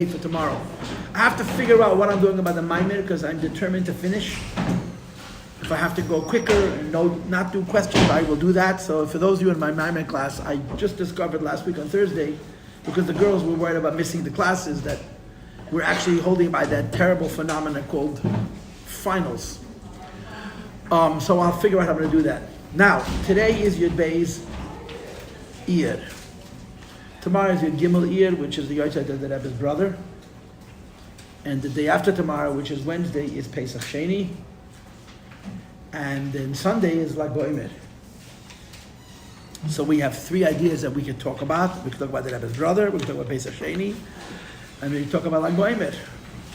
for tomorrow. I have to figure out what I'm doing about the Maimer because I'm determined to finish. If I have to go quicker and not do questions, I will do that. So for those of you in my Maimer class, I just discovered last week on Thursday, because the girls were worried about missing the classes, that we're actually holding by that terrible phenomenon called finals. So I'll figure out how I'm going to do that. Now, today is Yud Beis Iyar. Tomorrow is Yud Gimel Iyar, which is the Yahrzeit of the Rebbe's brother. And the day after tomorrow, which is Wednesday, is Pesach Sheni. And then Sunday is Lag BaOmer. So we have three ideas that we can talk about. We can talk about the Rebbe's brother, we can talk about Pesach Sheni, and we can talk about Lag BaOmer.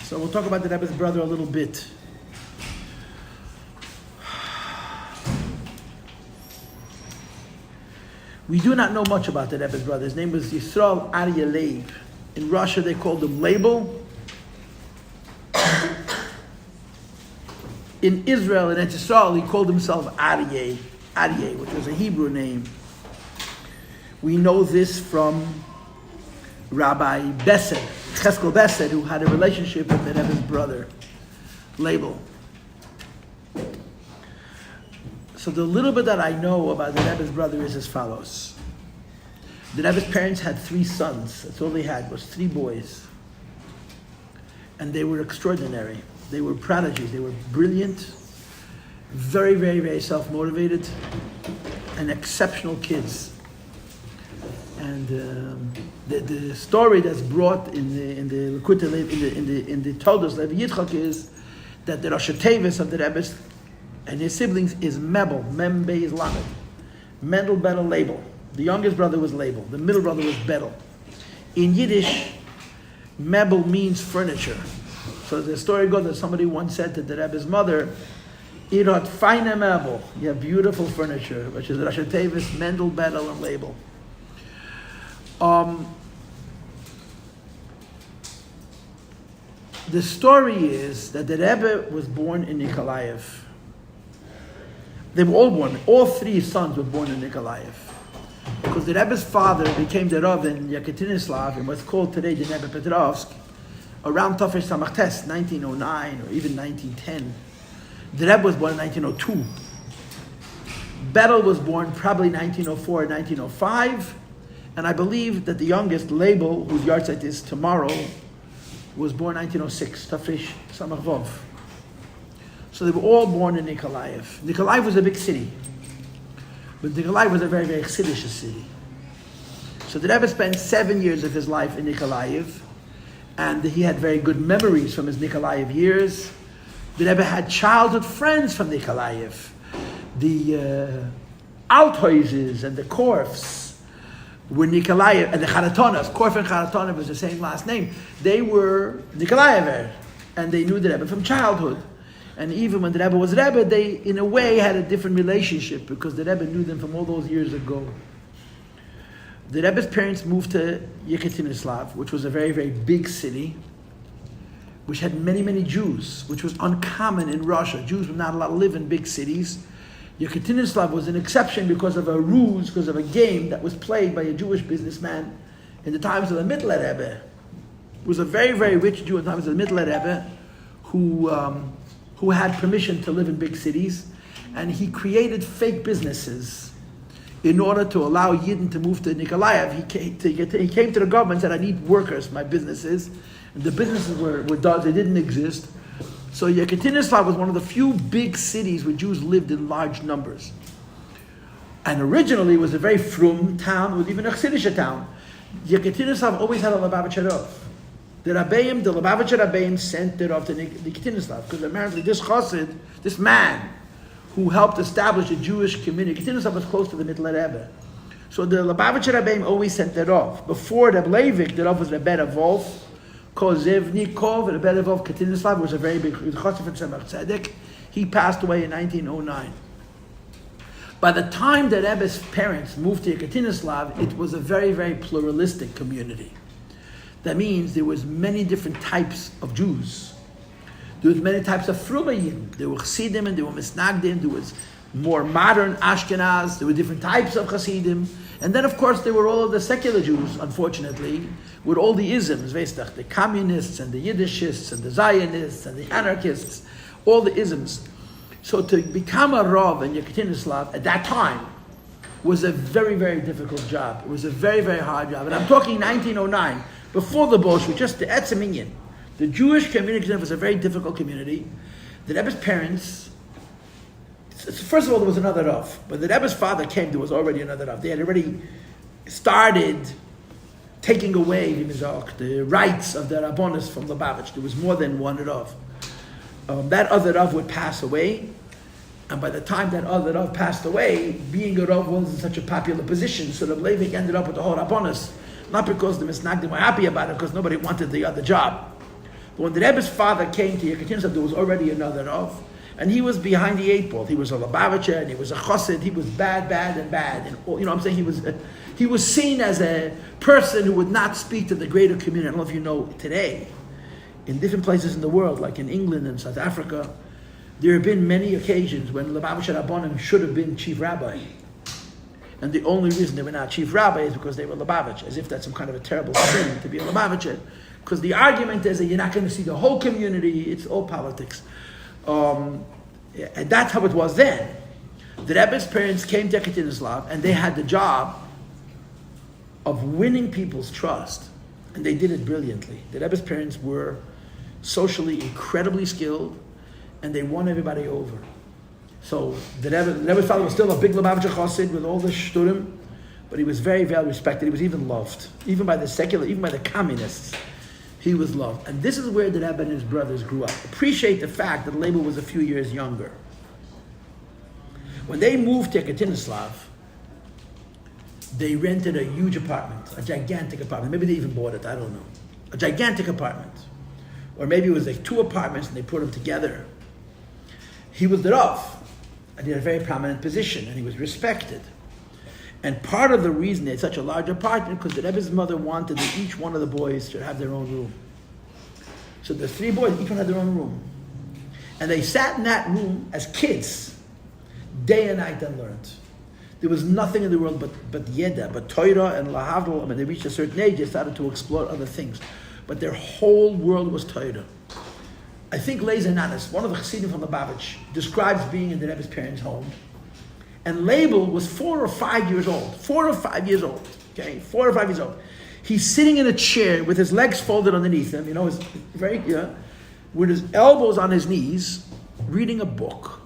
So we'll talk about the Rebbe's brother a little bit. We do not know much about the Rebbe's brother. His name was Yisrael Aryeh Leib. In Russia, they called him Label. In Israel, in Yisrael, he called himself Aryeh, which was a Hebrew name. We know this from Rabbi Besed, Cheskel Besed, who had a relationship with the Rebbe's brother, Label. So the little bit that I know about the Rebbe's brother is as follows. The Rebbe's parents had 3 sons. That's all they had, was 3 boys. And they were extraordinary. They were prodigies. They were brilliant, very, very, very self-motivated, and exceptional kids. And the story that's brought in the Toldos Levi Yitzchak is that the Rosh Tevis of the Rebbe's and his siblings is Mebel, Mem Beis Lamed. Mendel, Bedel, Label. The youngest brother was Label. The middle brother was Bedel. In Yiddish, Mebel means furniture. So the story goes that somebody once said to the Rebbe's mother, "Ir hat feine Mebel." You have beautiful furniture, which is Rosh Tevis, Mendel, Bedel, and Label. The story is that the Rebbe was born in Nikolaev. They were all born. All 3 sons were born in Nikolaev, because the Rebbe's father became the Rav in Yekaterinslav, in what's called today the Rebbe Petrovsk, around Tafresh Samachtes, 1909 or even 1910. The Rebbe was born in 1902. Bedel was born probably 1904 or 1905, and I believe that the youngest, Label, whose yahrzeit is tomorrow, was born 1906, Tafresh Samachvov. So they were all born in Nikolaev. Nikolaev was a big city, but Nikolaev was a very, very Chassidish city. So the Rebbe spent 7 years of his life in Nikolaev, and he had very good memories from his Nikolaev years. The Rebbe had childhood friends from Nikolaev. The Althäuses and the Korfs were Nikolaev, and the Charatonas, Korf and Charatona was the same last name. They were Nikolaever, and they knew the Rebbe from childhood. And even when the Rebbe was Rebbe, they, in a way, had a different relationship because the Rebbe knew them from all those years ago. The Rebbe's parents moved to Yekaterinslav, which was a very, very big city, which had many, many Jews, which was uncommon in Russia. Jews were not allowed to live in big cities. Yekaterinslav was an exception because of a ruse, because of a game that was played by a Jewish businessman in the times of the Mittler Rebbe. He was a very, very rich Jew in the times of the Mittler Rebbe, who had permission to live in big cities, and he created fake businesses in order to allow Yidden to move to Nikolaev. He came to the government and said, "I need workers for my businesses," and the businesses were done; they didn't exist. So Yekaterinslav was one of the few big cities where Jews lived in large numbers. And originally it was a very frum town, it was even a Chassidish town. Yekaterinslav always had a Lubavitcher Rav. The Lubavitcher Rabbeim sent it off to Yekaterinslav, because apparently this chassid, this man, who helped establish a Jewish community, Yekaterinslav was close to the Mittler Rebbe. So the Lubavitcher Rabbeim always sent it off. Before Rebbe Leivik, the Rav was Rebbe Wolf, Kozevnikov, Rebbe Wolf Yekaterinslav was a very big chassid from Tzemach Tzedek. He passed away in 1909. By the time the Rebbe's parents moved to Yekaterinslav, it was a very, very pluralistic community. That means there was many different types of Jews. There was many types of Fruma Yidden. There were Chassidim and there were Misnagdim. There was more modern Ashkenaz. There were different types of Hasidim. And then, of course, there were all of the secular Jews, unfortunately, with all the isms, the communists and the Yiddishists and the Zionists and the anarchists, all the isms. So to become a Rav in Yekaterinslav at that time was a very, very difficult job. It was a very, very hard job. And I'm talking 1909, before the Bolshevik, just the Etzem Inyan. The Jewish community was a very difficult community. The Rebbe's parents, first of all, there was another Rav. When the Rebbe's father came, there was already another Rav. They had already started taking away the rights of the Rabbonis from Lubavitch. There was more than one Rav. That other Rav would pass away, and by the time that other Rav passed away, being a Rav wasn't such a popular position, so the Leivik ended up with the whole Rabbonis, not because the Misnagdim were happy about it, because nobody wanted the other job. But when the Rebbe's father came to Yekaterinslav, there was already another Rav, and he was behind the eight ball. He was a Lubavitcher, and he was a Chassid. He was bad, and you know what I'm saying? He was seen as a person who would not speak to the greater community. I don't know if you know today, in different places in the world, like in England and South Africa, there have been many occasions when Lubavitcher Rabbonim should have been chief rabbi. And the only reason they were not chief rabbi is because they were Lubavitch, as if that's some kind of a terrible sin to be a Lubavitcher. Because the argument is that you're not going to see the whole community, it's all politics. And that's how it was then. The Rebbe's parents came to Yekaterinslav, and they had the job of winning people's trust. And they did it brilliantly. The Rebbe's parents were socially incredibly skilled, and they won everybody over. So the Rebbe's father was still a big Lubavitcher Chassid with all the shturim, but he was very well respected. He was even loved, even by the secular, even by the communists. He was loved. And this is where the Rebbe and his brothers grew up. Appreciate the fact that Rebbe was a few years younger. When they moved to Yekaterinslav, they rented a huge apartment, a gigantic apartment. Maybe they even bought it, I don't know. A gigantic apartment. Or maybe it was like two apartments and they put them together. He was the Rav, and he had a very prominent position, and he was respected. And part of the reason they had such a large apartment, because the Rebbe's mother wanted that each one of the boys should have their own room. So the three boys, each one had their own room. And they sat in that room as kids, day and night, and learned. There was nothing in the world but Yeda, but Torah and Lahavdol. I mean, they reached a certain age, they started to explore other things. But their whole world was Torah. I think Leizer Nanas, one of the Chassidim from Lubavitch, describes being in the Rebbe's parents' home. And Label was 4 or 5 years old. 4 or 5 years old. Okay, 4 or 5 years old. He's sitting in a chair with his legs folded underneath him, with his elbows on his knees, reading a book.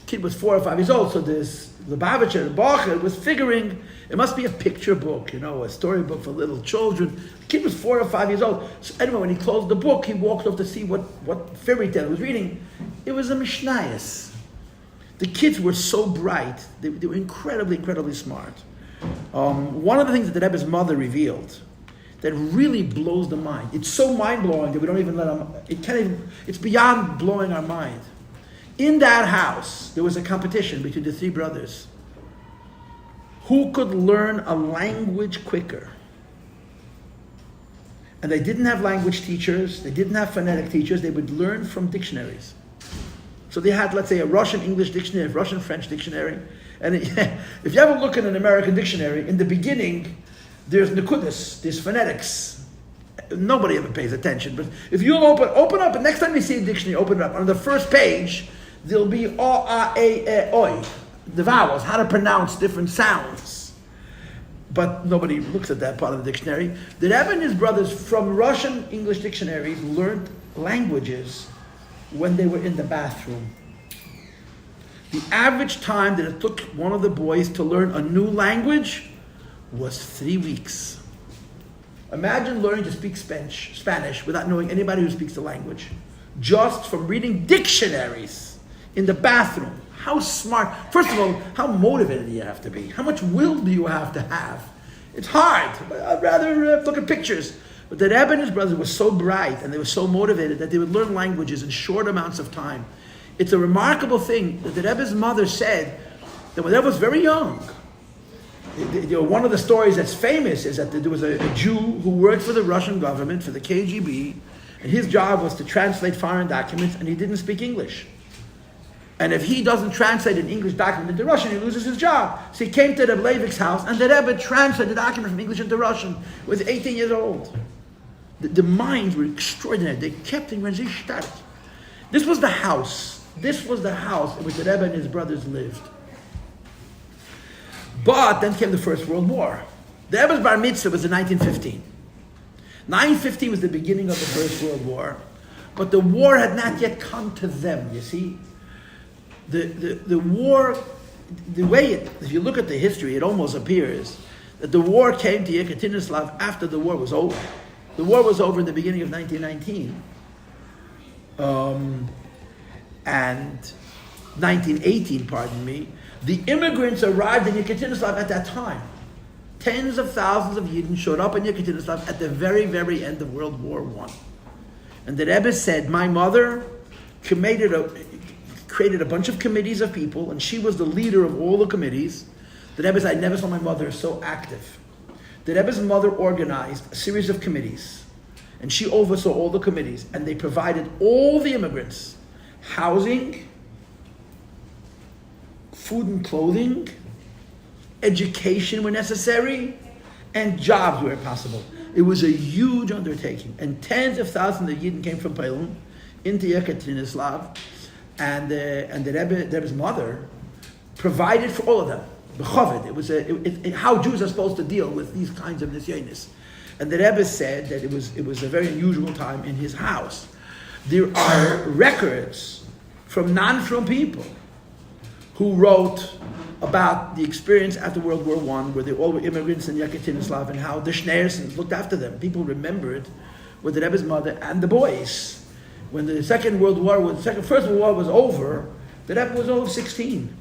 Kid was 4 or 5 years old, so this Lubavitcher, Bacher, was figuring it must be a picture book, a storybook for little children. The kid was 4 or 5 years old. So anyway, when he closed the book, he walked off to see what fairy tale he was reading. It was a Mishnayos. The kids were so bright. They were incredibly, incredibly smart. One of the things that the Rebbe's mother revealed that really blows the mind. It's so mind-blowing that we don't even let them, it's beyond blowing our mind. In that house, there was a competition between the three brothers. Who could learn a language quicker? And they didn't have language teachers, they didn't have phonetic teachers, they would learn from dictionaries. So they had, let's say, a Russian-English dictionary, a Russian-French dictionary. And if you ever look at an American dictionary, in the beginning, there's Nikudis, there's phonetics. Nobody ever pays attention, but if you open up, and next time you see a dictionary, open it up. On the first page, there'll be o, a, e, oi, the vowels, how to pronounce different sounds. But nobody looks at that part of the dictionary. The Rebbe and his brothers from Russian English dictionaries learned languages when they were in the bathroom. The average time that it took one of the boys to learn a new language was 3 weeks. Imagine learning to speak Spanish without knowing anybody who speaks the language. Just from reading dictionaries in the bathroom. How smart. First of all, how motivated do you have to be? How much will do you have to have? It's hard. I'd rather look at pictures. But the Rebbe and his brothers were so bright and they were so motivated that they would learn languages in short amounts of time. It's a remarkable thing that the Rebbe's mother said that when the Rebbe was very young, one of the stories that's famous is that there was a Jew who worked for the Russian government, for the KGB, and his job was to translate foreign documents, and he didn't speak English. And if he doesn't translate an English document into Russian, he loses his job. So he came to the Rebbe Leivik's house, and the Rebbe translated the document from English into Russian. He was 18 years old. The minds were extraordinary. They kept in Stadt. This was the house. This was the house in which the Rebbe and his brothers lived. But then came the First World War. The Rebbe's bar mitzvah was in 1915. 1915 was the beginning of the First World War. But the war had not yet come to them, you see. The war, the way if you look at the history, it almost appears that the war came to Yekaterinslav after the war was over. The war was over in the beginning of 1919. And 1918, pardon me. The immigrants arrived in Yekaterinslav at that time. Tens of thousands of Yidden showed up in Yekaterinslav at the very, very end of World War I. And the Rebbe said, my mother created a bunch of committees of people, and she was the leader of all the committees. The Rebbe said, I never saw my mother so active. The Rebbe's mother organized a series of committees, and she oversaw all the committees, and they provided all the immigrants housing, food and clothing, education where necessary, and jobs where possible. It was a huge undertaking, and tens of thousands of Yidden came from Poland into Yekaterinslav, and the Rebbe's mother provided for all of them. It was how Jews are supposed to deal with these kinds of nisyonis. And the Rebbe said that it was a very unusual time in his house. There are records from non-frum people who wrote about the experience after World War I, where they all were immigrants in Yekaterinslav, and how the Schneersons looked after them. People remembered with the Rebbe's mother and the boys. When the First World War was over, the Rebbe was only 16.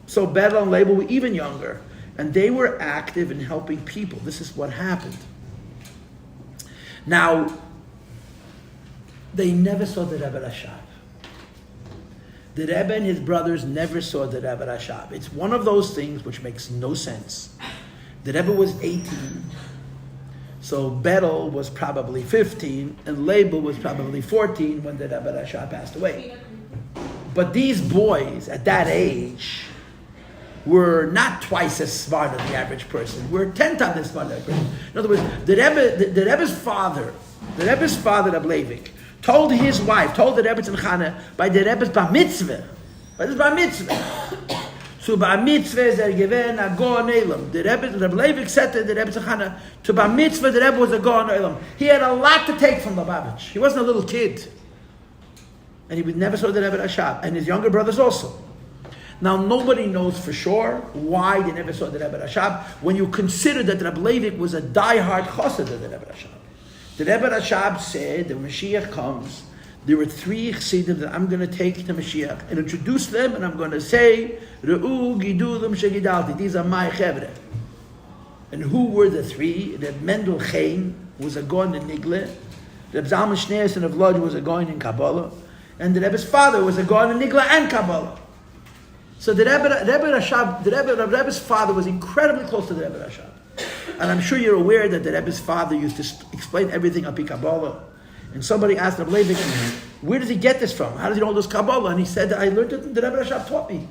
So Bedel and Label were even younger. And they were active in helping people. This is what happened. Now, they never saw the Rebbe Rashab. The Rebbe and his brothers never saw the Rebbe Rashab. It's one of those things which makes no sense. The Rebbe was 18. So Bedel was probably 15, and Label was probably 14 when the Rebbe Rashab passed away. But these boys at that age were not twice as smart as the average person. Were 10 times as smart as the average person. In other words, the Rebbe's father, Rebbe Leivik, told his wife, told the Rebbe Tzimchana, by the Rebbe's bar mitzvah, so bar mitzvah is given a Goan Elam. The Rebbe Leivik said to the Rebbe Tzimchana, to bar mitzvah the Rebbe was a Goan Elam. He had a lot to take from Lubavitch. He wasn't a little kid. And he would never saw the Rebbe Rashab, and his younger brothers also. Now, nobody knows for sure why they never saw the Rebbe Rashab, when you consider that Rebbe Leivik was a die-hard chassid of the Rebbe Rashab. The Rebbe Rashab said that when Mashiach comes, there were 3 chassidim that I'm going to take to Mashiach and introduce them, and I'm going to say, Re'u gidulim shegidalti, these are my chevre. And who were the 3? Reb Mendel Chaim was a Gaon in Nigle, Reb Zalman Schneerson of Lodz was a Gaon in Kabbalah, and the Rebbe's father was a Gaon in Nigle and Kabbalah. So the Rebbe's father was incredibly close to the Rebbe Rashab. And I'm sure you're aware that the Rebbe's father used to explain everything up in Kabbalah. And somebody asked Rebbe Leivik, where does he get this from? How does he know all this Kabbalah? And he said, I learned it, the Rebbe Rashab taught me.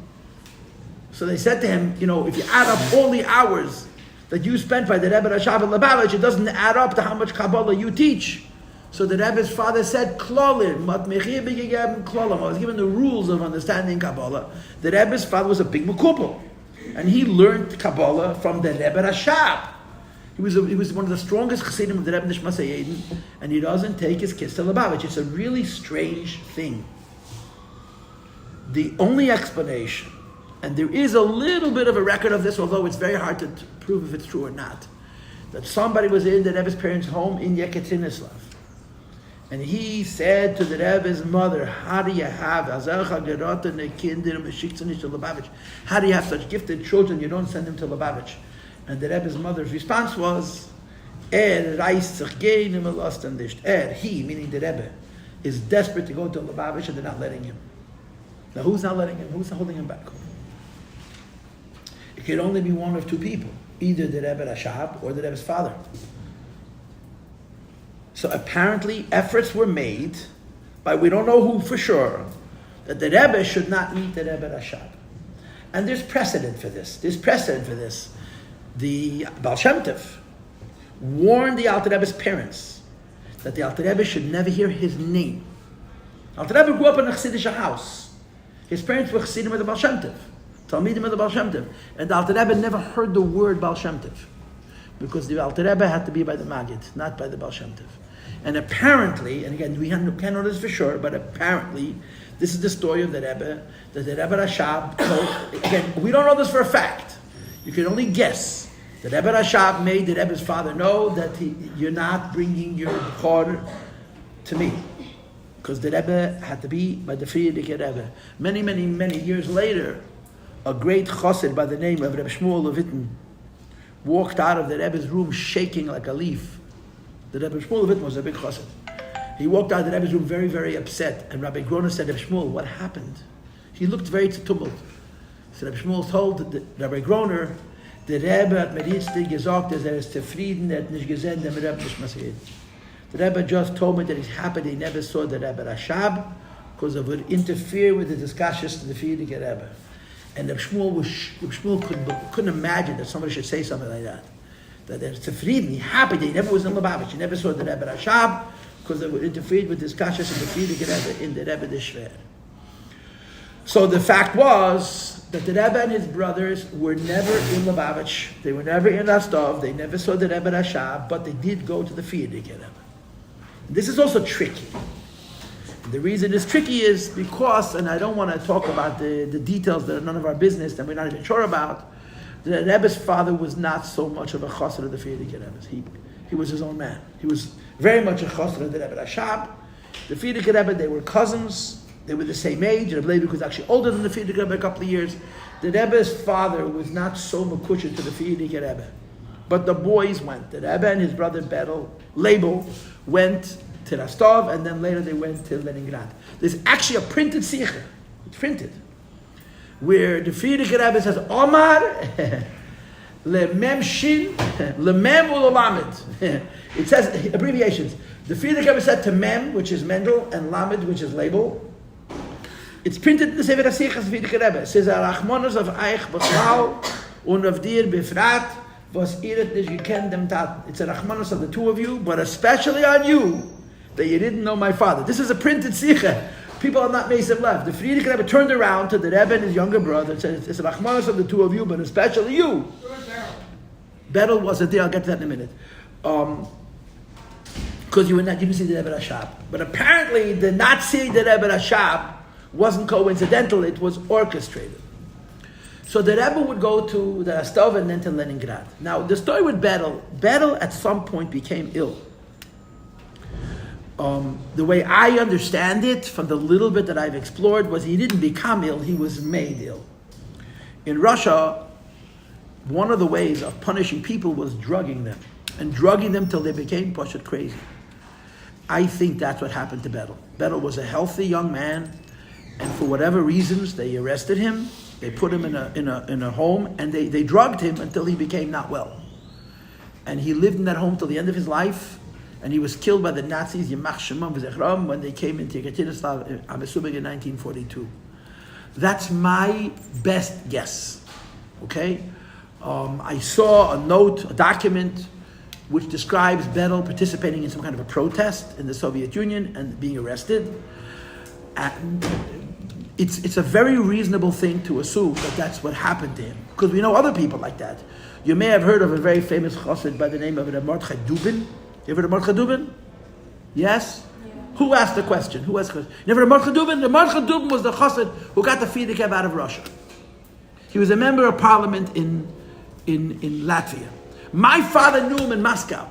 So they said to him, if you add up all the hours that you spent by the Rebbe Rashab in Lubavitch, it doesn't add up to how much Kabbalah you teach. So the Rebbe's father said, Klolim, I was given the rules of understanding Kabbalah. The Rebbe's father was a big mekubal, and he learned Kabbalah from the Rebbe Rashab. He was one of the strongest chassidim of the Rebbe Nishmas HaYedin, and he doesn't take his kids to Lubavitch. It's a really strange thing. The only explanation, and there is a little bit of a record of this, although it's very hard to prove if it's true or not, that somebody was in the Rebbe's parents' home in Yekaterinslav. And he said to the Rebbe's mother, how do you have such gifted children, you don't send them to Lubavitch? And the Rebbe's mother's response was, he, meaning the Rebbe, is desperate to go to Lubavitch and they're not letting him. Now who's not letting him? Who's not holding him back? It could only be one of 2 people, either the Rebbe Rashab or the Rebbe's father. So apparently efforts were made by, we don't know who for sure, that the Rebbe should not meet the Rebbe Rashab. And there's precedent for this. The Baal Shem Tov warned the Alter Rebbe's parents that the Alter Rebbe should never hear his name. Alter Rebbe grew up in a Chassidish house. His parents were Chassidim of the Baal Shem Tov, Talmidim of the Baal Shem Tov. And the Alter Rebbe never heard the word Baal Shem Tov, because the Alter Rebbe had to be by the Maggid, not by the Baal Shem Tov. And apparently, and again, we can't know this for sure, but apparently, this is the story of the Rebbe, that the Rebbe Rashab told, again, we don't know this for a fact. You can only guess. The Rebbe Rashab made the Rebbe's father know that you're not bringing your Bechor to me. Because the Rebbe had to be by the Friedrich Rebbe. Many years later, a great chassid by the name of Rebbe Shmuel Levittin walked out of the Rebbe's room shaking like a leaf. The Rebbe Shmuel Levittin was a big chassid. He walked out of the Rebbe's room very, very upset. And Rabbi Groner said, Rebbe Shmuel, what happened? He looked very tumbled. So Rebbe Shmuel told Rabbi Groner, the Rebbe hat mir jetzt gesagt, dass ist zufrieden, hat nicht gesehen, dem Rebbe nicht massiert. The Rebbe just told me that he's happy that he never saw the Rebbe Rashab, because it would interfere with the discussions to the Friedrich Rebbe. And Rebbe Shmuel couldn't imagine that somebody should say something like that. That they're zufrieden, he's happy that he never was in Lubavitch, he never saw the Rebbe Rashab, because it would interfere with discussions of the Friedrich Rebbe in the Rebbe Deshver. So the fact was that the Rebbe and his brothers were never in Lubavitch, they were never in Rostov, they never saw the Rebbe Rashab, but they did go to the Friedrich Rebbe. This is also tricky. The reason it's tricky is because, and I don't want to talk about the details that are none of our business that we're not even sure about, the Rebbe's father was not so much of a chassid of the Friedrich Rebbe. He was his own man. He was very much a chassid of the Rebbe Rashab. The Friedrich Rebbe, they were cousins. They were the same age. Rebbe Leibnik was actually older than the Friedrich Rebbe a couple of years. The Rebbe's father was not so makushet to the Friedrich Rebbe. But the boys went. The Rebbe and his brother Label went to Rostov, and then later they went to Leningrad. There's actually a printed sikha. It's printed. Where the Friedrich Rebbe says, Omar, lemem shin, lemem ulolamed. It says, abbreviations. The Friedrich Rebbe said to Mem, which is Mendel, and Lamed, which is Label. It's printed in the Sefer HaSichas Friedrich Rebbe. It says, Arachmonos of Eich B'chlau, und of dir befrat, was iret nicht gekennt dem Tat. It's a Rachmanos of the two of you, but especially on you, that you didn't know my father. This is a printed sikha. People are not Mesim left. The Friedrich Rebbe turned around to the Rebbe and his younger brother and said, it's a Rachmanos of the two of you, but especially you. Beryl wasn't there, I'll get to that in a minute. Because you didn't see the Rebbe Rashab. But apparently the not seeing the Rebbe Rashab wasn't coincidental, it was orchestrated. So the Rebbe would go to the Rostov and then to Leningrad. Now the story with Beryl at some point became ill. The way I understand it, from the little bit that I've explored, was he didn't become ill, he was made ill. In Russia, one of the ways of punishing people was drugging them, and drugging them till they became pashut crazy. I think that's what happened to Beryl. Beryl was a healthy young man, and for whatever reasons, they arrested him, they put him in a home, and they drugged him until he became not well. And he lived in that home till the end of his life, and he was killed by the Nazis, Yemach Shemam V'Zechram, when they came into Yekaterinburg, I'm assuming in 1942. That's my best guess, okay? I saw a document, which describes Beryl participating in some kind of a protest in the Soviet Union and being arrested. And it's a very reasonable thing to assume that that's what happened to him, because we know other people like that. You may have heard of a very famous chassid by the name of Mordechai Dubin. You ever heard of Mordechai Dubin? Yes? Yeah. Who asked the question? You ever heard of Mordechai Dubin? The Mordechai Dubin was the chassid who got the Friedrich Rebbe out of Russia. He was a member of parliament in Latvia. My father knew him in Moscow.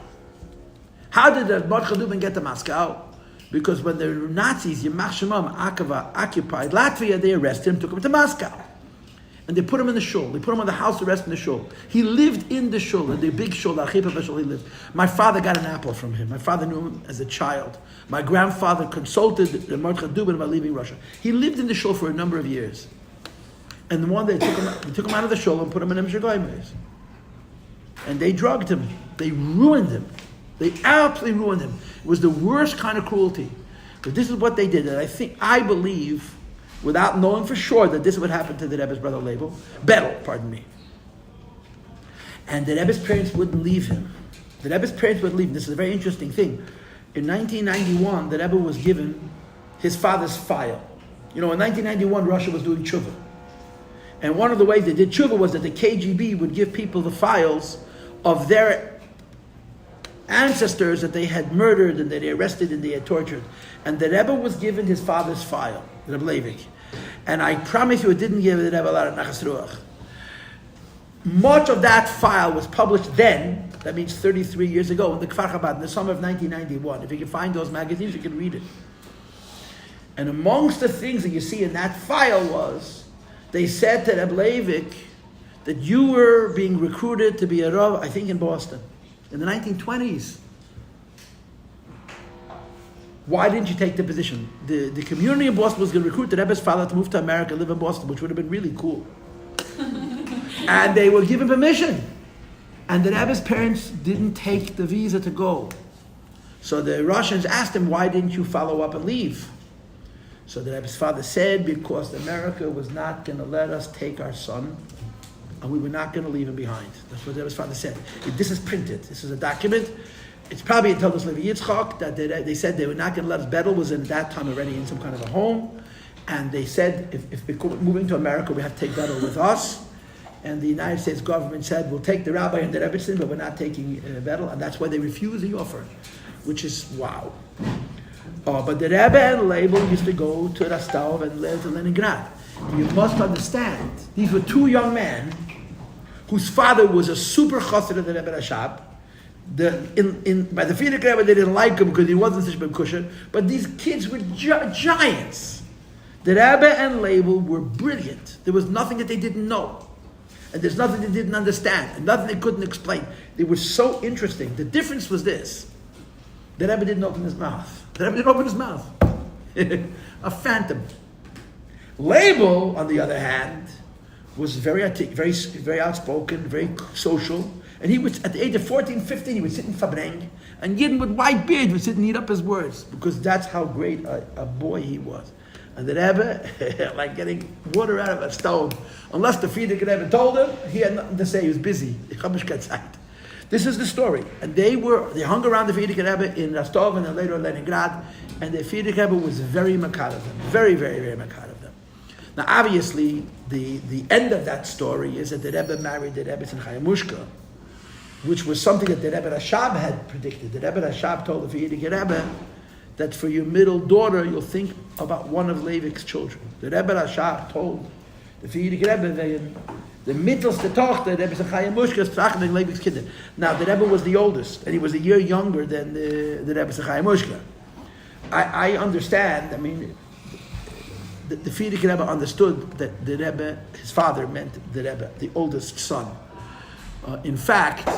How did the Mordechai Dubin get to Moscow? Because when the Nazis, Yemach Shemam, occupied Latvia, they arrested him, took him to Moscow. And they put him in the shul. They put him on the house arrest in the shul. He lived in the shul, in the big shul, the Achei Temimim shul he lived. My father got an apple from him. My father knew him as a child. My grandfather consulted the Mordechai Dubin about leaving Russia. He lived in the shul for a number of years. And one day they took him out of the shul and put him in a Mishagoyim. And they drugged him. They ruined him. They absolutely ruined him. It was the worst kind of cruelty. But this is what they did. And I believe without knowing for sure that this would happen to the Rebbe's brother Betel, pardon me. And the Rebbe's parents wouldn't leave him. The Rebbe's parents wouldn't leave him. This is a very interesting thing. In 1991, the Rebbe was given his father's file. In 1991, Russia was doing tshuva. And one of the ways they did tshuva was that the KGB would give people the files of their ancestors that they had murdered and that they arrested and they had tortured. And the Rebbe was given his father's file, Rebbe Leivik. And I promise you, it didn't give the Rebbe a lot of nachas ruach. Much of that file was published then, that means 33 years ago, in the Kfar Chabad, in the summer of 1991. If you can find those magazines, you can read it. And amongst the things that you see in that file was, they said to Rebbe Leivik that you were being recruited to be a Rav, I think in Boston, in the 1920s. Why didn't you take the position? The community in Boston was going to recruit the Rebbe's father to move to America, live in Boston, which would have been really cool. And they were given permission. And the Rebbe's parents didn't take the visa to go. So the Russians asked him, why didn't you follow up and leave? So the Rebbe's father said, because America was not going to let us take our son, and we were not going to leave him behind. That's what the Rebbe's father said. This is printed. This is a document. It's probably until this Levi Yitzchak that they said they were not going to let us. Betel was at that time already in some kind of a home. And they said, if we're moving to America, we have to take Betel with us. And the United States government said, we'll take the rabbi and the Rebbetzin, but we're not taking Betel. And that's why they refused the offer, which is wow. But the Rebbe and Label used to go to Rostov and live in Leningrad. You must understand, these were two young men whose father was a super chassid of the Rebbe Rashab. By the Frierdiker Rebbe, they didn't like him because he wasn't such a big kusher. But these kids were giants. The Rebbe and Label were brilliant. There was nothing that they didn't know. And there's nothing they didn't understand. And nothing they couldn't explain. They were so interesting. The difference was this. The Rebbe didn't open his mouth. The Rebbe didn't open his mouth. A phantom. Label, on the other hand, was very very outspoken, very social. And he was, at the age of 14, 15, he would sit in Fabreng, and Yidden with white beard would sit and eat up his words, because that's how great a boy he was. And the Rebbe, like getting water out of a stone, unless the Frierdiker Rebbe told him, he had nothing to say, he was busy. This is the story. And they hung around the Frierdiker Rebbe in Rostov and then later in Leningrad, and the Frierdiker Rebbe was very makar of them. Very, very, very makar of them. Now obviously, the end of that story is that the Rebbe married the Rebbetzin Chayamushka, which was something that the Rebbe Rashab had predicted. The Rebbe Rashab told the Frierdiker Rebbe that for your middle daughter, you'll think about one of Leivik's children. The Rebbe Rashab told the Frierdiker Rebbe, the mittelste Tochter, the Rebbe Chayamushka, is trachting Leivik's Kinder. Now, the Rebbe was the oldest, and he was a year younger than the Rebbe Chayamushka. I understand, the Frierdiker Rebbe understood that the Rebbe, his father, meant the Rebbe, the oldest son. In fact,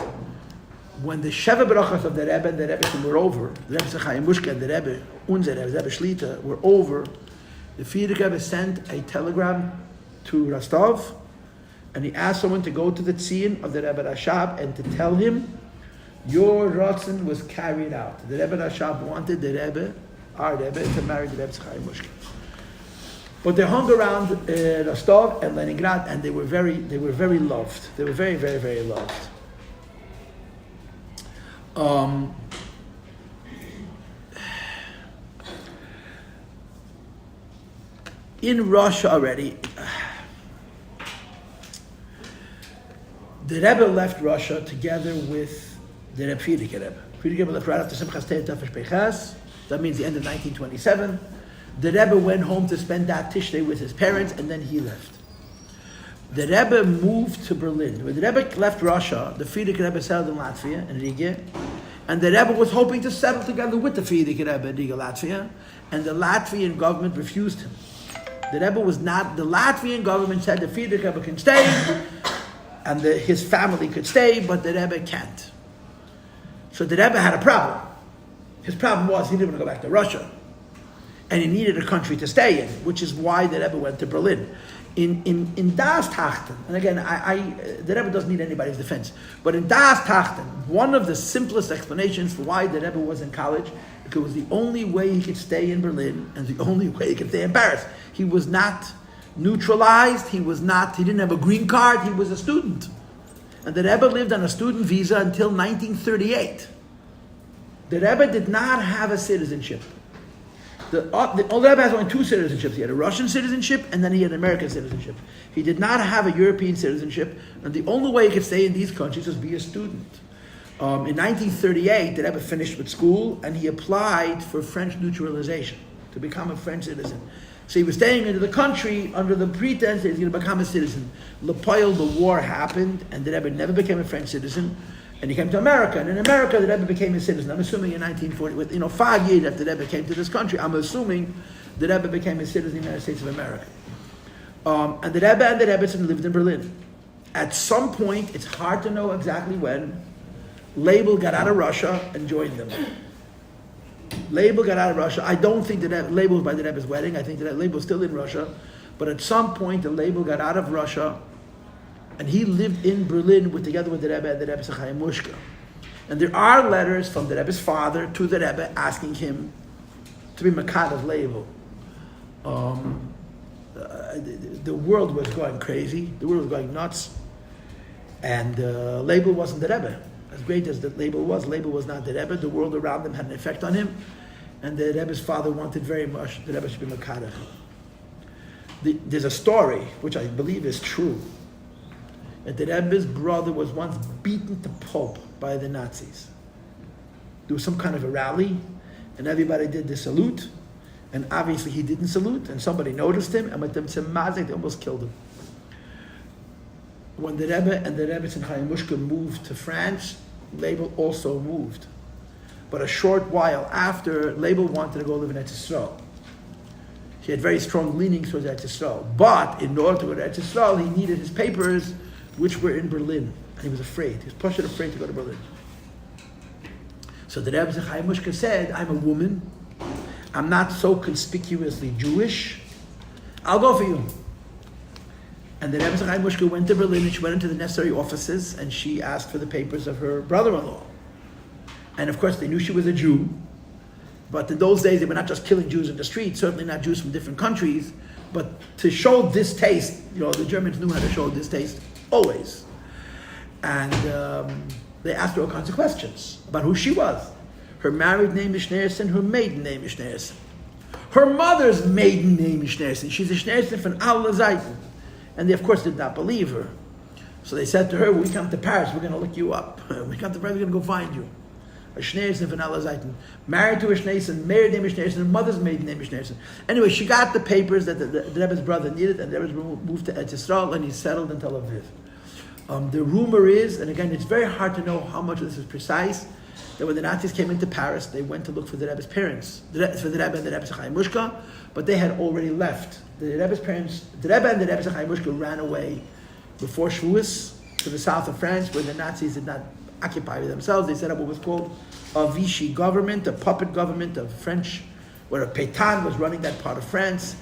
when the Sheva Berachos of the Rebbe and the Rebbe were over, the Rebbe Chayamushka and the Rebbe, unser Rebbe, Rebbe Shlita, were over, the Frierdiker Rebbe sent a telegram to Rostov, and he asked someone to go to the tzin of the Rebbe Rashab and to tell him, your Ratzon was carried out. The Rebbe Rashab wanted the Rebbe, our Rebbe, to marry the Rebbe Chayamushka. But they hung around Rostov and Leningrad, and they were very loved. They were very, very, very loved. In Russia already, the Rebbe left Russia together with the Rebbe Frierdiker Rebbe. Frierdiker Rebbe left right after Simchas Torah Tafresh Peichas. That means the end of 1927. The Rebbe went home to spend that Tishrei with his parents, and then he left. The Rebbe moved to Berlin. When the Rebbe left Russia, the Frierdiker Rebbe settled in Latvia, in Riga, and the Rebbe was hoping to settle together with the Frierdiker Rebbe in Riga, Latvia, and the Latvian government refused him. The Latvian government said the Frierdiker Rebbe can stay, and his family could stay, but the Rebbe can't. So the Rebbe had a problem. His problem was he didn't want to go back to Russia. And he needed a country to stay in, which is why the Rebbe went to Berlin. In Das Tachten, and again, the Rebbe doesn't need anybody's defense, but in Das Tachten, one of the simplest explanations for why the Rebbe was in college, because it was the only way he could stay in Berlin and the only way he could stay in Paris. He was not neutralized, he didn't have a green card, he was a student. And the Rebbe lived on a student visa until 1938. The Rebbe did not have a citizenship. The Rebbe has only two citizenships. He had a Russian citizenship and then he had an American citizenship. He did not have a European citizenship, and the only way he could stay in these countries was be a student. In 1938, the Rebbe finished with school and he applied for French neutralization to become a French citizen. So he was staying into the country under the pretense that he's going to become a citizen. L'Poil, the war happened, and the Rebbe never became a French citizen, and he came to America. And in America, the Rebbe became a citizen. I'm assuming in 1940, 5 years after the Rebbe came to this country, I'm assuming the Rebbe became a citizen of the United States of America. And the Rebbe and the Rebbetzin lived in Berlin. At some point, it's hard to know exactly when, Label got out of Russia and joined them. Label got out of Russia. I don't think that Label was by the Rebbe's wedding. I think that Label was still in Russia. But at some point, the Label got out of Russia, and he lived in Berlin together with the Rebbe and the Rebbe Achei Temimim. And there are letters from the Rebbe's father to the Rebbe asking him to be Machon of Label. The world was going crazy. The world was going nuts. And Label wasn't the Rebbe. As great as the Label was not the Rebbe. The world around him had an effect on him. And the Rebbe's father wanted very much the Rebbe should be Machon. There's a story, which I believe is true, that the Rebbe's brother was once beaten to pulp by the Nazis. There was some kind of a rally, and everybody did the salute, and obviously he didn't salute, and somebody noticed him, and with them tzemazik, they almost killed him. When the Rebbe and the Rebbe Achei moved to France, Label also moved. But a short while after, Label wanted to go live in Exile. He had very strong leanings towards Exile. But in order to go to Exile, he needed his papers, which were in Berlin. And he was afraid. He was pushing afraid to go to Berlin. So the Rebbe Achei Temimim said, I'm a woman. I'm not so conspicuously Jewish. I'll go for you. And the Rebbe Achei Temimim went to Berlin, and she went into the necessary offices, and she asked for the papers of her brother-in-law. And of course, they knew she was a Jew. But in those days, they were not just killing Jews in the street, certainly not Jews from different countries. But to show distaste, the Germans knew how to show distaste always. And they asked her all kinds of questions about who she was. Her married name is Schneerson, her maiden name is Schneerson. Her mother's maiden name is Schneerson. She's a Schneerson from alle Seiten. And they, of course, did not believe her. So they said to her, when we come to Paris, we're going to look you up. When we come to Paris, we're going to go find you. A Schneerson from alle Seiten. Married to a Schneerson, married name is Schneerson, her mother's maiden name is Schneerson. Anyway, she got the papers that the Rebbe's brother needed, and the Rebbe moved to Exile, and he settled in Tel Aviv. The rumor is, and again, it's very hard to know how much of this is precise, that when the Nazis came into Paris, they went to look for the Rebbe's parents, for the Rebbe and the Rebbe Achei Temimim, but they had already left. The Rebbe's parents, the Rebbe and the Rebbe Achei Temimim ran away before Shavuos to the south of France, where the Nazis did not occupy themselves. They set up what was called a Vichy government, a puppet government of French, where a Pétain was running that part of France,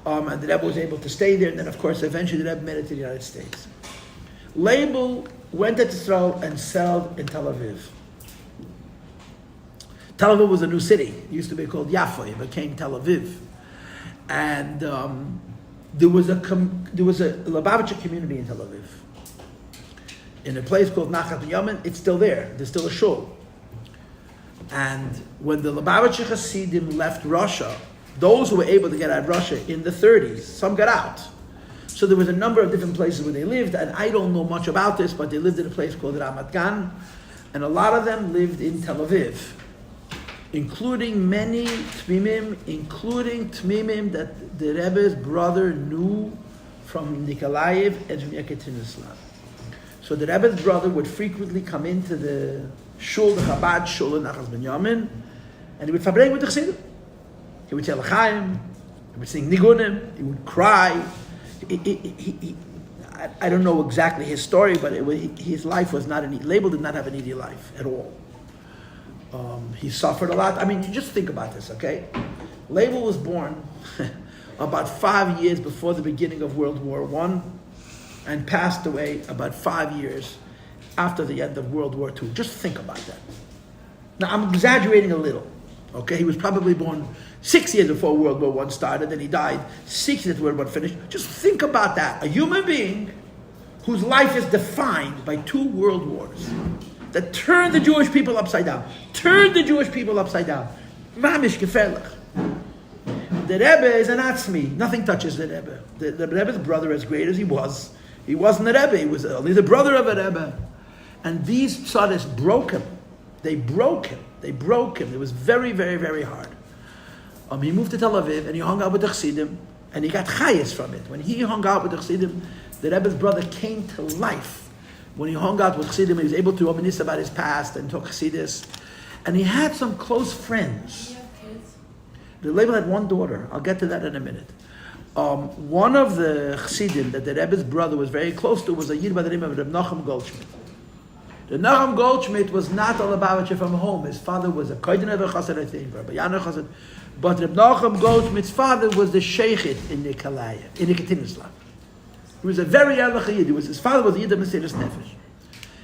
and the Rebbe was able to stay there, and then of course eventually the Rebbe made it to the United States. Label went to Israel and settled in Tel Aviv. Tel Aviv was a new city. It used to be called Yafo. It became Tel Aviv. And there was a Lubavitcher community in Tel Aviv. In a place called Nachat Yaman, it's still there. There's still a shul. And when the Lubavitcher Hasidim left Russia, those who were able to get out of Russia in the 30s, some got out. So there was a number of different places where they lived, and I don't know much about this, but they lived in a place called Ramat Gan, and a lot of them lived in Tel Aviv, including many Temimim, that the Rebbe's brother knew from Nikolaev and from Yekaterinburg. So the Rebbe's brother would frequently come into the shul, the Chabad shul in Nachas Benyamin, and he would fabring with the Chassidim. He would say L'chaim, he would sing Nigunim, he would cry. I don't know exactly his story, but his life was not Label did not have an easy life at all. He suffered a lot. I mean, you just think about this, okay? Label was born about 5 years before the beginning of World War I and passed away about 5 years after the end of World War II. Just think about that. Now, I'm exaggerating a little. Okay, he was probably born 6 years before World War I started, and he died 6 years before World War I finished. Just think about that. A human being whose life is defined by 2 world wars that turned the Jewish people upside down. Mamish gefährlich. The Rebbe is an atzmi. Nothing touches the Rebbe. The Rebbe's brother, as great as he wasn't a Rebbe. He was only the brother of a Rebbe. And these tzaddiks broke him. They broke him. It was very, very, very hard. He moved to Tel Aviv and he hung out with the Chassidim and he got chayes from it. When he hung out with the Chassidim, the Rebbe's brother came to life. When he hung out with Chassidim, he was able to reminisce about his past and talk Chassidus. And he had some close friends. Do you have kids? The Rebbe had one daughter. I'll get to that in a minute. One of the Chassidim that the Rebbe's brother was very close to was a Yid by the name of Reb Nachum Goldschmidt. The Nachum Goldschmidt was not a Lubavitcher from home. His father was a Kodener Chassid, I think, Rabbi Yana Chassid. But Reb Nachum Goldschmidt's father was the Sheikhit in Nikolaev. He was a very Erlich Yid. His father was a Yid of Mesiras Nefesh.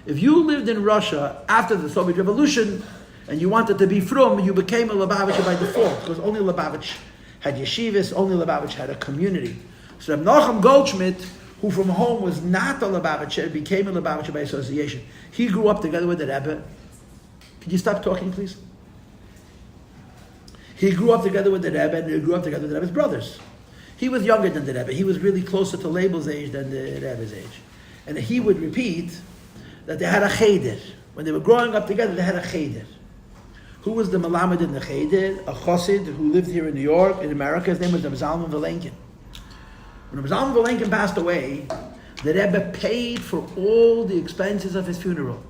If you lived in Russia after the Soviet Revolution and you wanted to be frum, you became a Lubavitcher by default, because only Lubavitch had yeshivas, only Lubavitch had a community. So Reb Nachum Goldschmidt, who from home was not a Lubavitcher, became a Lubavitcher by association. He grew up together with the Rebbe. Could you stop talking, please? He grew up together with the Rebbe, and he grew up together with the Rebbe's brothers. He was younger than the Rebbe. He was really closer to Label's age than the Rebbe's age. And he would repeat that they had a cheder. When they were growing up together, they had a cheder. Who was the Malamed in the cheder? A Chassid who lived here in New York, in America. His name was Rebbe Zalman Valenkin. When Rebbe Zalman Valenkin passed away, the Rebbe paid for all the expenses of his funeral.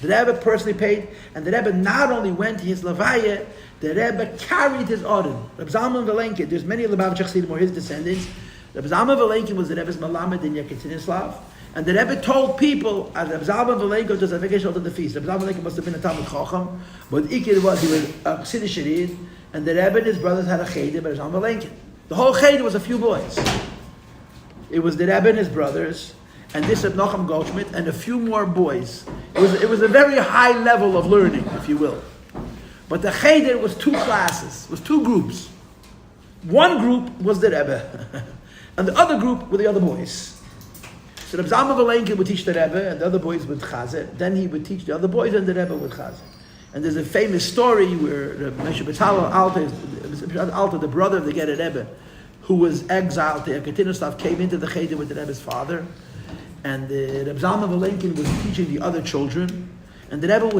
The Rebbe personally paid, and the Rebbe not only went to his Levaya, the Rebbe carried his Odin. Rebbe Zalman Valenkin, there's many Lubavitcher Chassidim or his descendants. Rebbe Zalman Valenkin was the Rebbe's Malamed in Yekaterinslav. And the Rebbe told people, as Rebbe Zalman Valenkin was a vacation to the feast. Rebbe Zalman Valenkin must have been a Talmud Chacham, but Ikir was, he was a Chassidish Sharid, and the Rebbe and his brothers had a cheder by Rebbe Zalman Valenkin. The whole cheder was a few boys. It was the Rebbe and his brothers, and this Reb Nachum Goldschmidt, and a few more boys. It was a very high level of learning, if you will. But the cheder was 2 classes, was 2 groups. One group was the Rebbe, and the other group were the other boys. So Reb Zalman Valenkin would teach the Rebbe, and the other boys would chazer. Then he would teach the other boys, and the Rebbe would chazer. And there's a famous story where Moshe Alter, the brother of the Gerer Rebbe, who was exiled to Yekaterinslav, came into the cheder with the Rebbe's father, and Reb Zalman Valenkin was teaching the other children, and the Rebbe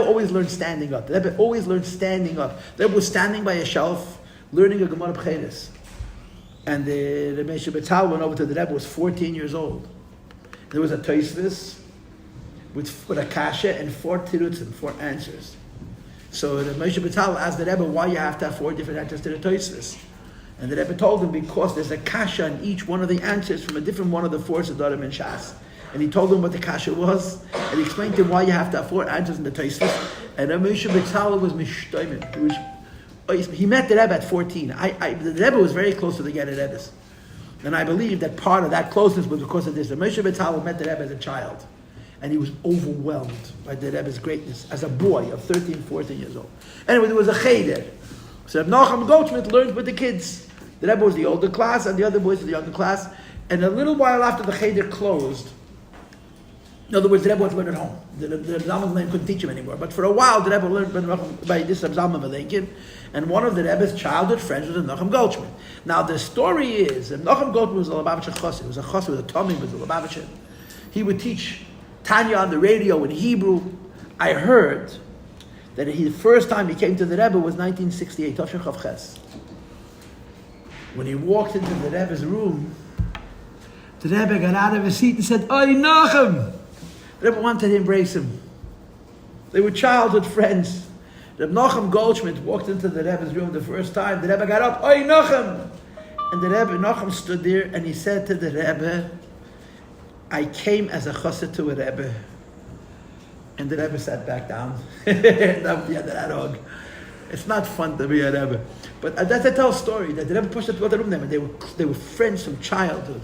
always learned standing up. The Rebbe always learned standing up. The Rebbe was standing by a shelf, learning a Gemara B'cheres. And the Moshe Paltiel went over to the Rebbe, was 14 years old. There was a Tosfos with a kasha and 4 tiruts and 4 answers. So the Moshe Paltiel asked the Rebbe, why you have to have 4 different answers to the Tosfos? And the Rebbe told him, because there's a kasha in each one of the answers from a different one of the 4 Sedarim and Shas. And he told him what the kasha was, and he explained to him why you have to have 4 answers in the Tosfos. And Moshe Paltiel was mishtoimim. He met the Rebbe at 14. The Rebbe was very close to the Gerer Rebbe's. And I believe that part of that closeness was because of this. The Moshe Paltiel met the Rebbe as a child. And he was overwhelmed by the Rebbe's greatness as a boy of 13, 14 years old. Anyway, there was a cheder. So Reb Nachum Goldschmidt learned with the kids. The Rebbe was the older class, and the other boys were the younger class. And a little while after the cheder closed, in other words, the Rebbe was learned at home. The Zalman Valenkin couldn't teach him anymore. But for a while, the Rebbe learned by this Reb Zalman Valenkin. And one of the Rebbe's childhood friends was Nachum Goldschmidt. Now, the story is that Nachum Goldschmidt was a Lubavitcher Chassid. He was a Chassid with a Tomim, was a Lubavitcher. He would teach Tanya on the radio in Hebrew. I heard that the first time he came to the Rebbe was 1968, Tafshin Chav Ches. When he walked into the Rebbe's room, the Rebbe got out of his seat and said, "Oy Nachum!" The Rebbe wanted to embrace him. They were childhood friends. Reb Nachum Goldschmidt walked into the Rebbe's room the first time. The Rebbe got up, "Oy Nachum!" And the Rebbe, Nachum stood there and he said to the Rebbe, "I came as a chassid to a Rebbe." And the Rebbe sat back down. That was the end of that hug. It's not fun to be a Rebbe. But that's a tell story that the Rebbe pushed it to the room and they were friends from childhood.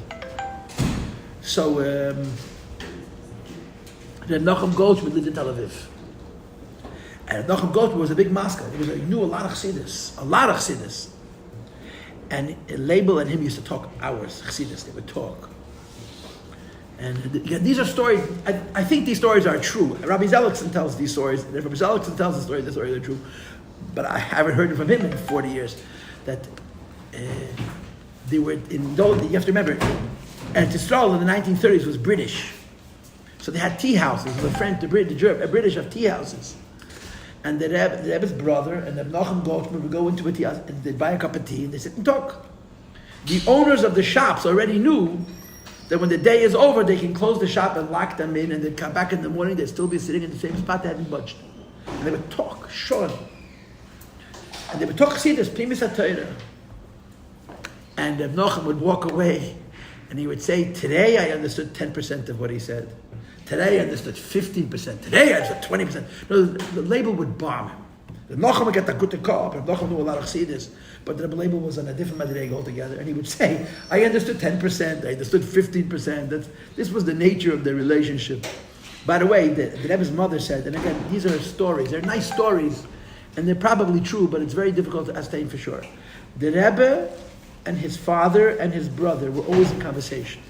So Reb Nachum Goldschmidt lived in Tel Aviv. And Machon Goldman was a big masker. He knew a lot of Chassidus. And Label and him used to talk hours, Chassidus, they would talk. And these are stories, I think these stories are true. Rabbi Zelickson tells these stories, and if Rabbi Zelickson tells the stories are true. But I haven't heard from him in 40 years. That they were, in those, you have to remember, Exile in the 1930s was British. So they had tea houses. The British have tea houses. And the Rebbe's brother and the Machon Goldman would go into a tea house and they'd buy a cup of tea and they sit and talk. The owners of the shops already knew that when the day is over, they can close the shop and lock them in, and they'd come back in the morning, they'd still be sitting in the same spot, they hadn't budged. And they would talk, Sean. And they would talk Chassidus, Primis HaTorah. And Reb Nachum would walk away, and he would say, today I understood 10% of what he said. Today I understood 15%. Today I understood 20%. No, the label would bomb him. The Machon would get the good to call. The Machon knew a lot of Chassidus, but the label was on a different madrega altogether. And he would say, I understood 10%, I understood 15%. This was the nature of the relationship. By the way, the Rebbe's mother said, and again, these are stories. They're nice stories, and they're probably true, but it's very difficult to ascertain for sure. The Rebbe and his father and his brother were always in conversation.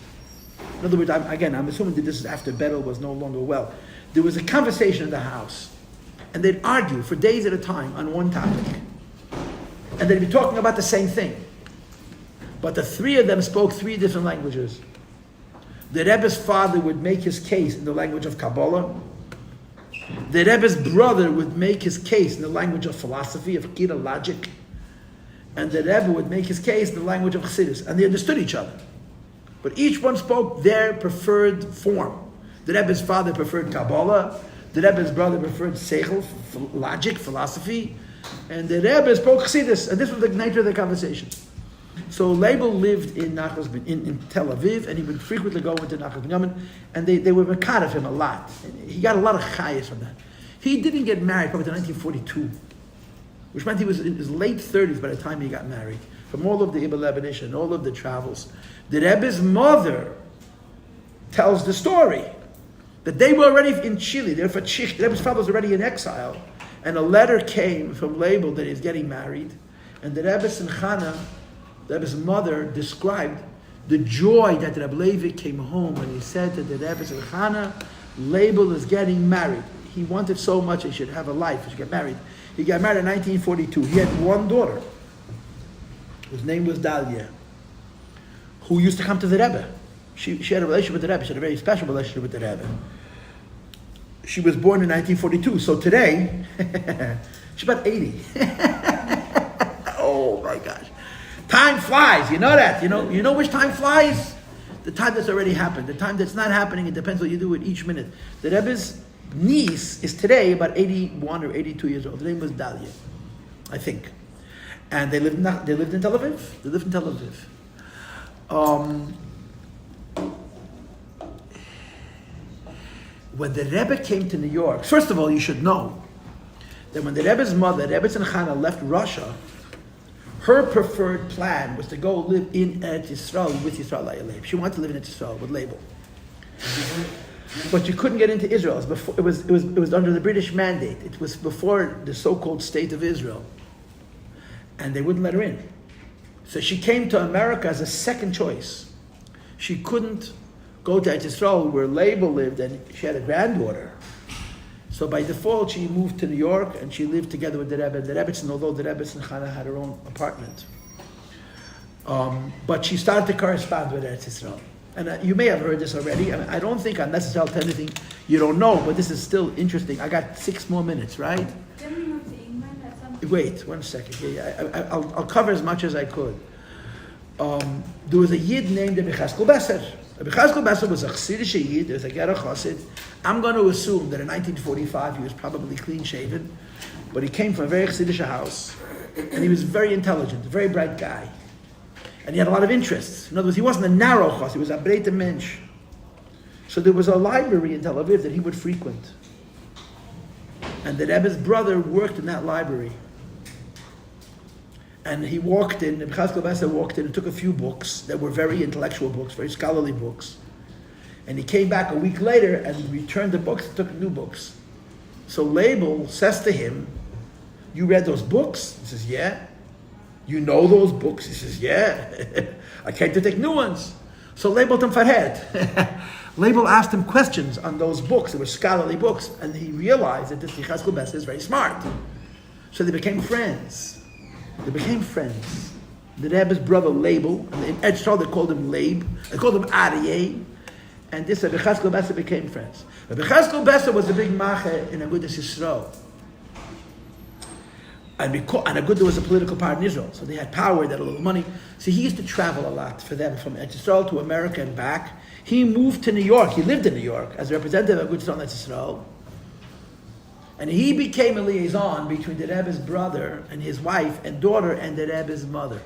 In other words, I'm assuming that this is after Beryl was no longer well. There was a conversation in the house. And they'd argue for days at a time on one topic. And they'd be talking about the same thing. But the three of them spoke three different languages. The Rebbe's father would make his case in the language of Kabbalah. The Rebbe's brother would make his case in the language of philosophy, of Kira, logic. And the Rebbe would make his case in the language of Chassidus. And they understood each other. But each one spoke their preferred form. The Rebbe's father preferred Kabbalah. The Rebbe's brother preferred seichel, logic, philosophy, and the Rebbe spoke Chassidus, and this was the nature of the conversation. So Label lived in Tel Aviv, and he would frequently go into Nachas Ben Yamin, and they were mekad of him a lot. And he got a lot of chayas from that. He didn't get married probably until 1942, which meant he was in his late 30s by the time he got married. From all of the Ibn Lebanish and all of the travels, the Rebbe's mother tells the story that they were already in Chile. They were for Chich. The Rebbe's father was already in exile, and a letter came from Label that he's getting married, and the Rebbe's Chana, the Rebbe's mother, described the joy that Rebbe Levi came home when he said to the Rebbe's Chana, Label is getting married. He wanted so much he should have a life, he should get married. He got married in 1942. He had one daughter, whose name was Dalia, who used to come to the Rebbe. She had a relationship with the Rebbe. She had a very special relationship with the Rebbe. She was born in 1942. So today, she's about 80. Oh my gosh. Time flies. You know that. You know which time flies? The time that's already happened. The time that's not happening, it depends what you do with each minute. The Rebbe's niece is today about 81 or 82 years old. Her name was Dalia, I think. And they lived in Tel Aviv. When the Rebbe came to New York, first of all, you should know that when the Rebbe's mother, Rebbe Chana, left Russia, her preferred plan was to go live in Eretz Yisrael with Yisrael Leib. She wanted to live in Eretz Yisrael with Label. But you couldn't get into Israel. It was under the British mandate. It was before the so-called State of Israel. And they wouldn't let her in. So she came to America as a second choice. She couldn't go to Eretz Yisrael where Label lived, and she had a granddaughter. So by default, she moved to New York, and she lived together with the Rebbe. The Rebbe, although the Rebbe Chana had her own apartment. But she started to correspond with Eretz Yisrael. And you may have heard this already. I don't think unless I'll tell anything you don't know, but this is still interesting. I got 6 more minutes, right? Didn't we move to England at some point? Wait, 1 second. I'll cover as much as I could. There was a Yid named Rebbe Chaskel Besser. Rebbe Chaskel Besser was a Chassidish Yid. There was a Gerach Chassid. I'm going to assume that in 1945 he was probably clean-shaven, but he came from a very Chassidish house, and he was very intelligent, a very bright guy. And he had a lot of interests. In other words, he wasn't a narrow chassid, he was a breite mensch. So there was a library in Tel Aviv that he would frequent. And the Rebbe's brother worked in that library. And he walked in, Rebbe Chaskel Besser walked in and took a few books that were very intellectual books, very scholarly books. And he came back a week later and returned the books and took new books. So Label says to him, you read those books? He says, yeah. You know those books? He says, yeah. I came to take new ones. So Label him farhed. Label asked him questions on those books. They were scholarly books. And he realized that this Yechezkel Besser is very smart. So they became friends. The Rebbe's brother Label, and in Exile they called him Lab. They called him Aryeh. And this Rabbi Yechezkel Besser became friends. Rabbi Yechezkel Besser was a big Machon in Agudas Yisrael. And Agudah was a political power in Israel, so they had power, they had a little money. So he used to travel a lot for them, from Israel to America and back. He moved to New York. He lived in New York as a representative of Agudah Yisrael. And he became a liaison between the Rebbe's brother and his wife and daughter and the Rebbe's mother.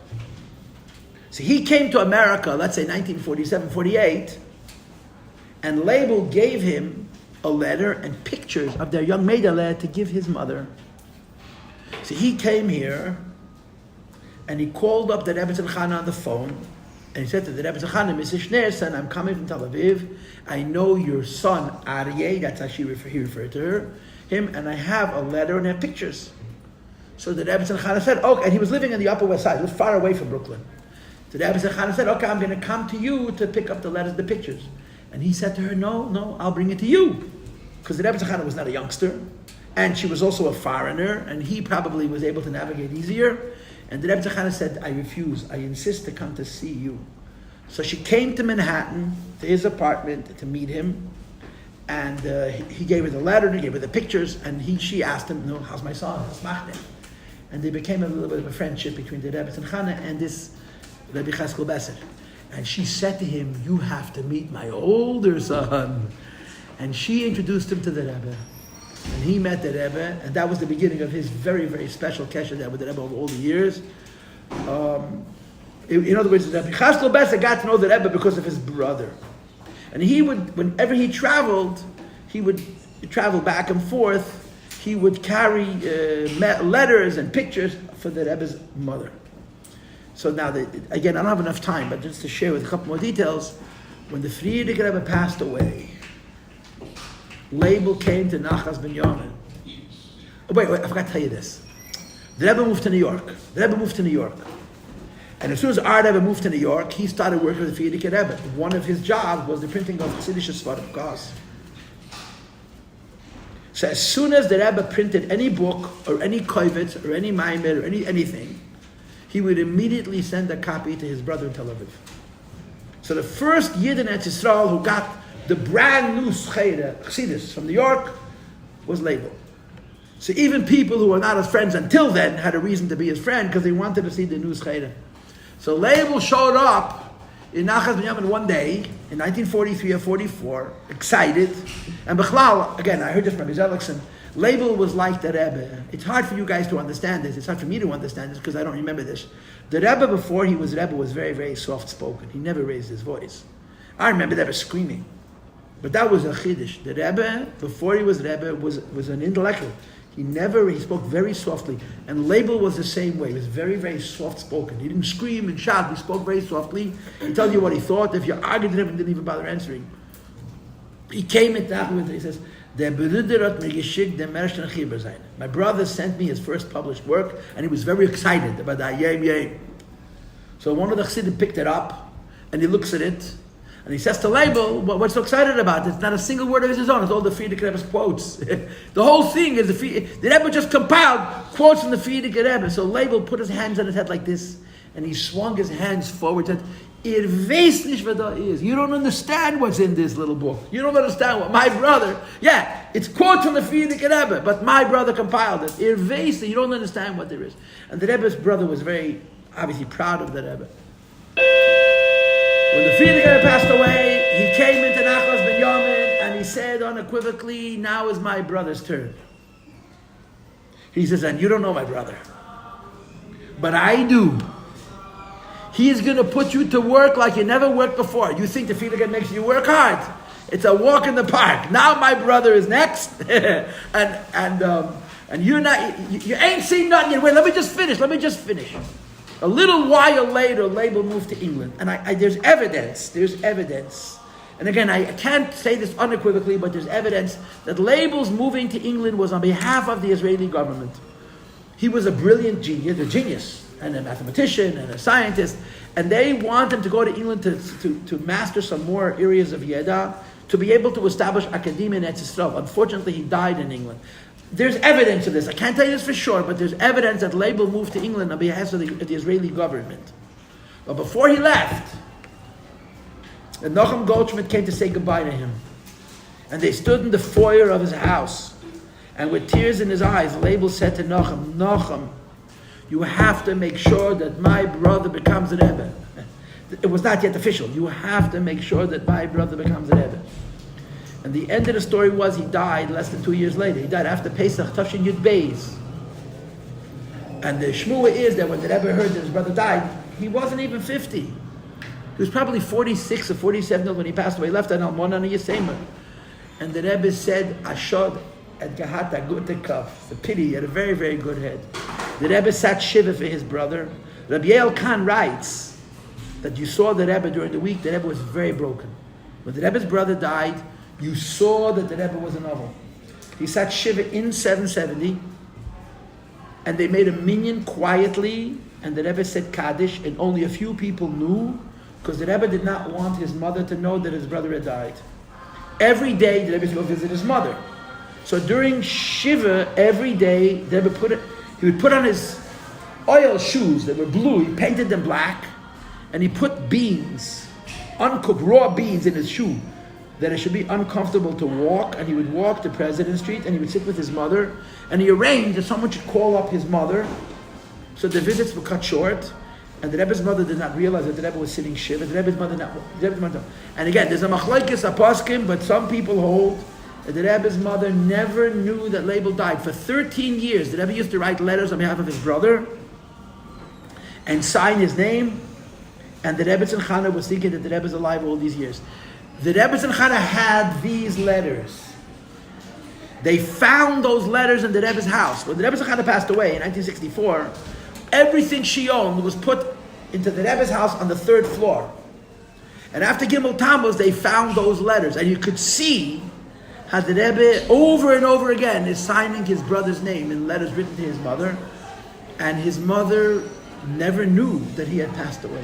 So he came to America, let's say 1947, 48, and Label gave him a letter and pictures of their young Meidele to give his mother. So he came here, and he called up the Rebbe Tzimchana on the phone, and he said to the Rebbe Tzimchana, Mr. Schneer, son, I'm coming from Tel Aviv. I know your son, Aryeh, that's how he referred to him, and I have a letter and I have pictures. So the Rebbe Tzimchana said, okay, and he was living in the Upper West Side, he was far away from Brooklyn. So the Rebbe Tzimchana said, okay, I'm going to come to you to pick up the letters, the pictures. And he said to her, no, I'll bring it to you. Because the Rebbe Tzimchana was not a youngster. And she was also a foreigner, and he probably was able to navigate easier. And the Rebbe Tzimchana said, I refuse. I insist to come to see you. So she came to Manhattan, to his apartment, to meet him. And he gave her the letter, and he gave her the pictures, and she asked him, how's my son? How's Machon? And there became a little bit of a friendship between the Rebbe Tzimchana and this Rabbi Yechezkel Besser. And she said to him, you have to meet my older son. And she introduced him to the Rebbe. And he met the Rebbe, and that was the beginning of his very, very special kesher there with the Rebbe over all the years. In other words, Rabbi Yechezkel Besser got to know the Rebbe because of his brother. And he would, whenever he would travel back and forth, he would carry letters and pictures for the Rebbe's mother. So now, again, I don't have enough time, but just to share with a couple more details, when the Frierdiker Rebbe passed away, Label came to Nachas ben Yamin. Wait, I forgot to tell you this. The Rebbe moved to New York. And as soon as our Rebbe moved to New York, he started working with the Frierdiker Rebbe. One of his jobs was the printing of Chassidish Svarim, of course. So as soon as the Rebbe printed any book, or any kovetz, or any maimer, or anything, he would immediately send a copy to his brother in Tel Aviv. So the first Yid in Eretz Yisrael who got the brand new Chassidus from New York was Label. So even people who were not his friends until then had a reason to be his friend because they wanted to see the new Chassidus. So Label showed up in Nachas ben Yamin one day in 1943 or 44, excited. And Bechlal, again, I heard this from Rabbi Zelickson, Label was like the Rebbe. It's hard for you guys to understand this. It's hard for me to understand this because I don't remember this. The Rebbe before he was Rebbe was very, very soft-spoken. He never raised his voice. I remember the Rebbe screaming. But that was a chiddush. The Rebbe, before he was Rebbe, was an intellectual. He spoke very softly. And Label was the same way. He was very, very soft-spoken. He didn't scream and shout. He spoke very softly. He told you what he thought. If you argued with him, he didn't even bother answering. He came into that and he says, my brother sent me his first published work, and he was very excited about that. Yay. So one of the Chassidim picked it up, and he looks at it, and he says to Label, what's so excited about? It's not a single word of his own. It's all the Frierdiker Rebbe's quotes. The whole thing is the Rebbe just compiled quotes from the Frierdiker Rebbe. So Label put his hands on his head like this, and he swung his hands forward and said, weiß nicht, was da is. You don't understand what's in this little book. You don't understand what my brother, it's quotes from the Frierdiker Rebbe, but my brother compiled it. Weiß nicht, you don't understand what there is. And the Rebbe's brother was very, obviously, proud of the Rebbe. When the Frierdiker Rebbe passed away, he came into Nachas ben Yamin, and he said unequivocally, now is my brother's turn. He says, and you don't know my brother. But I do. He is going to put you to work like you never worked before. You think the Frierdiker makes you work hard. It's a walk in the park. Now my brother is next. and you're not, you ain't seen nothing yet. Wait, let me just finish. A little while later, Label moved to England. And there's evidence And again, I can't say this unequivocally, but there's evidence that Label's moving to England was on behalf of the Israeli government. He was a brilliant genius, and a mathematician, and a scientist, and they want him to go to England to master some more areas of Yeda, to be able to establish academia in Eretz Yisrael. Unfortunately, he died in England. There's evidence of this. I can't tell you this for sure, but there's evidence that Label moved to England on behalf of the Israeli government. But before he left, the Nachum Goldschmidt came to say goodbye to him. And they stood in the foyer of his house. And with tears in his eyes, Label said to Nachum, Nachum, you have to make sure that my brother becomes a Rebbe. It was not yet official. You have to make sure that my brother becomes a Rebbe. And the end of the story was he died less than 2 years later. He died after Pesach, Tafshin Yud Beis. And the shmua is that when the Rebbe heard that his brother died, he wasn't even 50. He was probably 46 or 47 when he passed away. He left an almona and a yesema. And the Rebbe said, Ashod et gahata gutekav. It's a pity, he had a very, very good head. The Rebbe sat shiva for his brother. Rabbi Yael Khan writes that you saw the Rebbe during the week, the Rebbe was very broken. When the Rebbe's brother died, you saw that the Rebbe was a novel. He sat shiva in 770, and they made a minyan quietly, and the Rebbe said Kaddish, and only a few people knew, because the Rebbe did not want his mother to know that his brother had died. Every day, the Rebbe used to go visit his mother. So during Shiva, every day, the Rebbe he would put on his oil shoes that were blue, he painted them black, and he put beans, uncooked raw beans in his shoe, that it should be uncomfortable to walk, and he would walk to President Street, and he would sit with his mother, and he arranged that someone should call up his mother, so the visits were cut short, and the Rebbe's mother did not realize that the Rebbe was sitting shiva. The Rebbe's mother and again, there's a machlokes aposkim, but some people hold that the Rebbe's mother never knew that Label died. For 13 years, the Rebbe used to write letters on behalf of his brother and sign his name, and the Rebbe Tzimchana was thinking that the Rebbe's alive all these years. The Rebbe Tzimchana had these letters. They found those letters in the Rebbe's house. When the Rebbe Tzimchana passed away in 1964, everything she owned was put into the Rebbe's house on the 3rd floor. And after Gimel Tammuz, they found those letters. And you could see how the Rebbe, over and over again, is signing his brother's name in letters written to his mother. And his mother never knew that he had passed away.